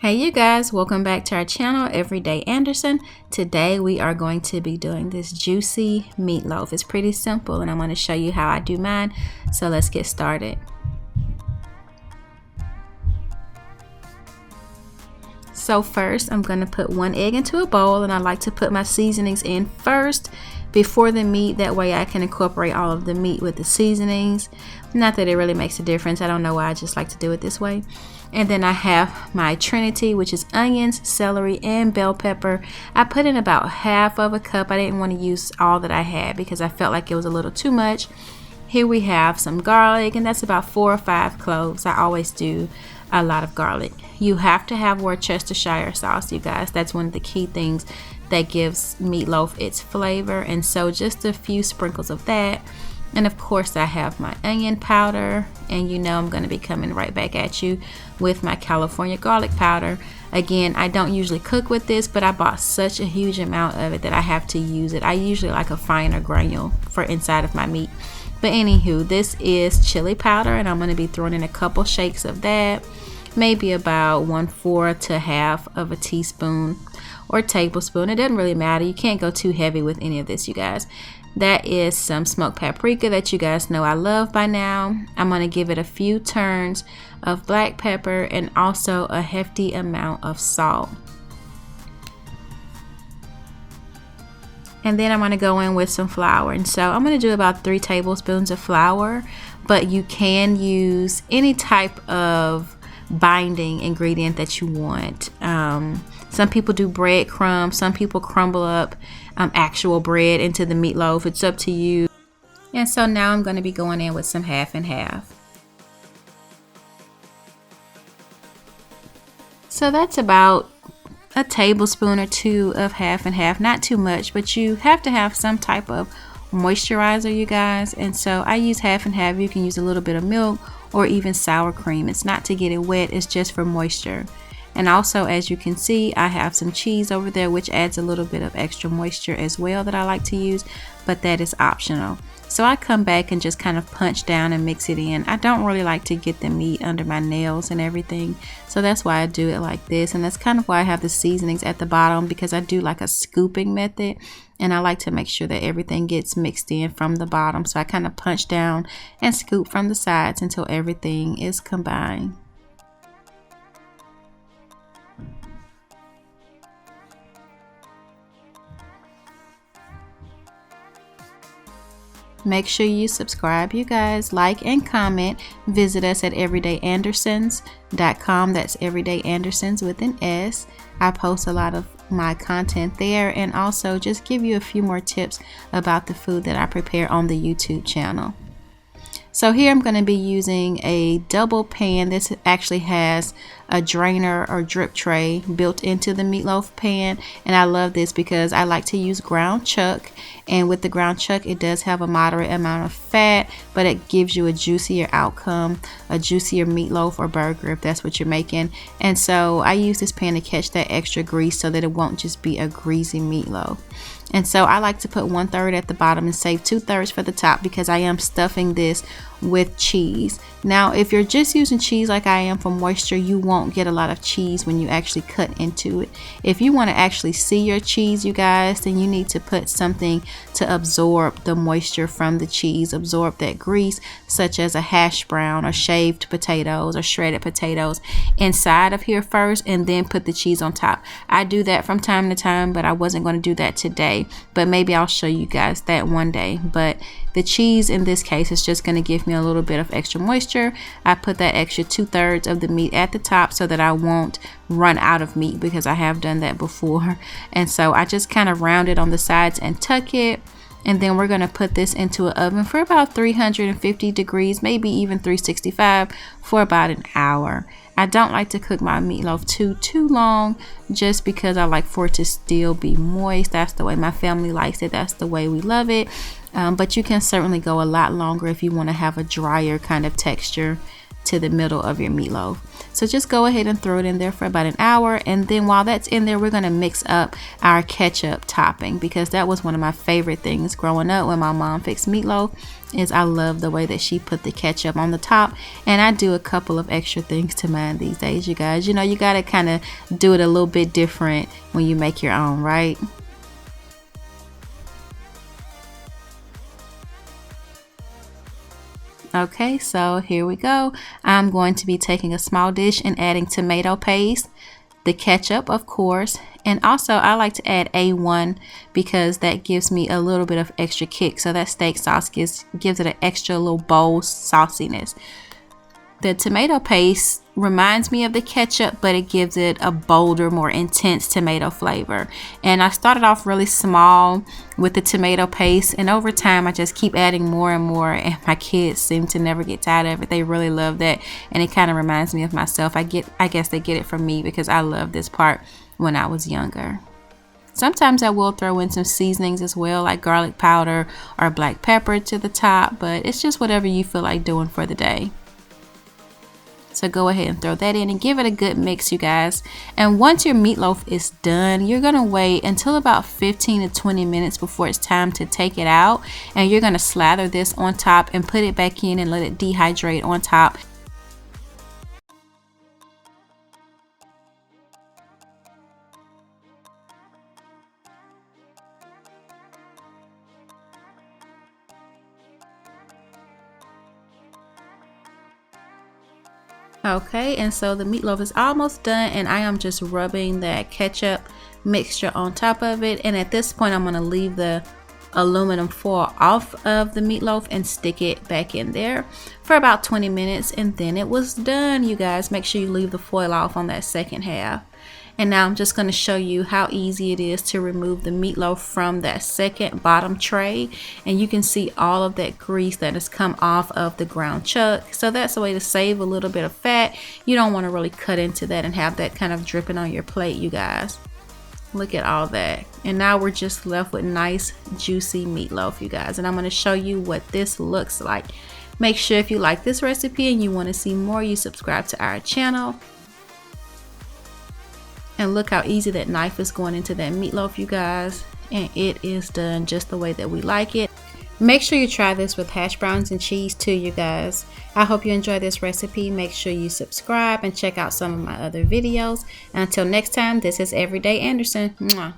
Hey you guys, welcome back to our channel, Everyday Anderson. Today we are going to be doing this juicy meatloaf. It's pretty simple and I'm going to show you how I do mine. So let's get started. So first I'm going to put 1 egg into a bowl, and I like to put my seasonings in first before the meat. That way I can incorporate all of the meat with the seasonings. Not that it really makes a difference. I don't know why, I just like to do it this way. And then I have my trinity, which is onions, celery, and bell pepper. I put in about half of a cup. I didn't want to use all that I had because I felt like it was a little too much. Here we have some garlic, and that's about 4 or 5 cloves. I always do a lot of garlic. You have to have Worcestershire sauce, you guys. That's one of the key things that gives meatloaf its flavor. And so just a few sprinkles of that. And of course I have my onion powder, and you know I'm going to be coming right back at you with my California garlic powder. Again, I don't usually cook with this, but I bought such a huge amount of it that I have to use it. I usually like a finer granule for inside of my meat. But anywho, this is chili powder, and I'm going to be throwing in a couple shakes of that. Maybe about 1/4 to half of a teaspoon or tablespoon. It doesn't really matter. You can't go too heavy with any of this, you guys. That is some smoked paprika that you guys know I love by now. I'm going to give it a few turns of black pepper and also a hefty amount of salt. And then I'm going to go in with some flour. And so I'm going to do about 3 tablespoons of flour, but you can use any type of binding ingredient that you want. Some people do breadcrumbs, some people crumble up actual bread into the meatloaf. It's up to you. And so now I'm going to be going in with some half and half. So that's about a tablespoon or 2 of half and half. Not too much, but you have to have some type of moisturizer, you guys. And so I use half and half. You can use a little bit of milk or even sour cream. It's not to get it wet, it's just for moisture. And also, as you can see, I have some cheese over there, which adds a little bit of extra moisture as well that I like to use, but that is optional. So I come back and just kind of punch down and mix it in. I don't really like to get the meat under my nails and everything, so that's why I do it like this. And that's kind of why I have the seasonings at the bottom, because I do like a scooping method, and I like to make sure that everything gets mixed in from the bottom. So I kind of punch down and scoop from the sides until everything is combined. Make sure you subscribe, you guys, like and comment. Visit us at everydayandersons.com. That's everydayandersons with an S. I post a lot of my content there, and also just give you a few more tips about the food that I prepare on the YouTube channel. So here I'm going to be using a double pan. This actually has a drainer or drip tray built into the meatloaf pan, and I love this because I like to use ground chuck, and with the ground chuck it does have a moderate amount of fat, but it gives you a juicier outcome, a juicier meatloaf or burger if that's what you're making. And so I use this pan to catch that extra grease so that it won't just be a greasy meatloaf. And so I like to put 1/3 at the bottom and save 2/3 for the top, because I am stuffing this with cheese. Now, if you're just using cheese like I am for moisture, you won't get a lot of cheese when you actually cut into it. If you want to actually see your cheese, you guys, then you need to put something to absorb the moisture from the cheese, absorb that grease, such as a hash brown or shaved potatoes or shredded potatoes inside of here first, and then put the cheese on top. I do that from time to time, but I wasn't going to do that today, but maybe I'll show you guys that one day. But the cheese in this case is just going to give me a little bit of extra moisture. I put that extra 2/3 of the meat at the top so that I won't run out of meat, because I have done that before. And so I just kind of round it on the sides and tuck it. And then we're going to put this into an oven for about 350 degrees, maybe even 365, for about an hour. I don't like to cook my meatloaf too long, just because I like for it to still be moist. That's the way my family likes it. That's the way we love it. But you can certainly go a lot longer if you want to have a drier kind of texture to the middle of your meatloaf. So just go ahead and throw it in there for about an hour, and then while that's in there, we're going to mix up our ketchup topping, because that was one of my favorite things growing up when my mom fixed meatloaf. Is I love the way that she put the ketchup on the top, and I do a couple of extra things to mine these days, you guys. You know, you got to kind of do it a little bit different when you make your own, right? Okay, so here we go. I'm going to be taking a small dish and adding tomato paste, the ketchup, of course, and also I like to add A1 because that gives me a little bit of extra kick. So that steak sauce gives it an extra little bold sauciness. The tomato paste reminds me of the ketchup, but it gives it a bolder, more intense tomato flavor. And I started off really small with the tomato paste, and over time I just keep adding more and more, and my kids seem to never get tired of it. They really love that, and it kind of reminds me of myself. I guess they get it from me because I loved this part when I was younger. Sometimes I will throw in some seasonings as well, like garlic powder or black pepper to the top, but it's just whatever you feel like doing for the day. So go ahead and throw that in and give it a good mix, you guys. And once your meatloaf is done, you're going to wait until about 15 to 20 minutes before it's time to take it out. And you're going to slather this on top and put it back in and let it dehydrate on top. Okay, and so the meatloaf is almost done, and I am just rubbing that ketchup mixture on top of it. And at this point, I'm going to leave the aluminum foil off of the meatloaf and stick it back in there for about 20 minutes, and then it was done, you guys. Make sure you leave the foil off on that second half. And now I'm just going to show you how easy it is to remove the meatloaf from that second bottom tray. And you can see all of that grease that has come off of the ground chuck. So that's a way to save a little bit of fat. You don't want to really cut into that and have that kind of dripping on your plate, you guys. Look at all that. And now we're just left with nice juicy meatloaf, you guys. And I'm going to show you what this looks like. Make sure if you like this recipe and you want to see more, you subscribe to our channel. And look how easy that knife is going into that meatloaf, you guys. And it is done just the way that we like it. Make sure you try this with hash browns and cheese too, you guys. I hope you enjoy this recipe. Make sure you subscribe and check out some of my other videos. Until next time, this is Everyday Anderson. Mwah.